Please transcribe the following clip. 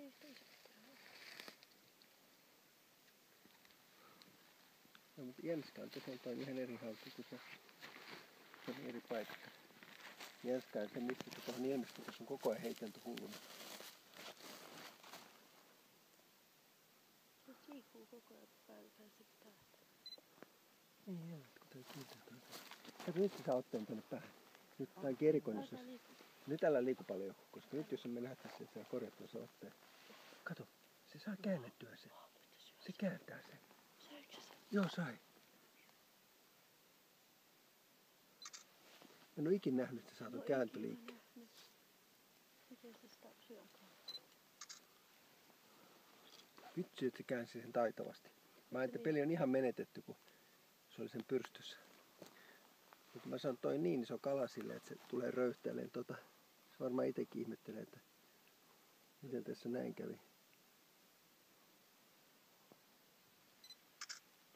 ei yhtä iso mitään. No, mutta Jenska on tosiaan ihan eri hauki kuin se on eri paikassa. Jenska on se, mistä se tuohon niemestä, tässä on koko ajan heitelty hulluna. Se kiikuu koko ajan päälle sitten täältä. Ei jää, kun tää kiinteä. Kato, nyt se saa otteen tänne päähän. Nyt tää on kerikoinnissa. Nyt älä liiku paljon, koska nyt jos me lähdetään sieltä, se korjattua se otteen. Kato, se saa käännettyä sen. Se kääntää sen. Saiko se? Joo, sai. En ole ikinä nähnyt, että sä saat kääntöliikkeen. Miten se sitä syökää? Vitsi, että se käänsi sen taitavasti. Mä ajattelin, että peli on ihan menetetty, kun se oli sen pyrstössä. Mutta mä sanon, toi niin iso kala sille, että se tulee röyhtäilemään se varmaan itsekin ihmettelee, että miten tässä näin kävi.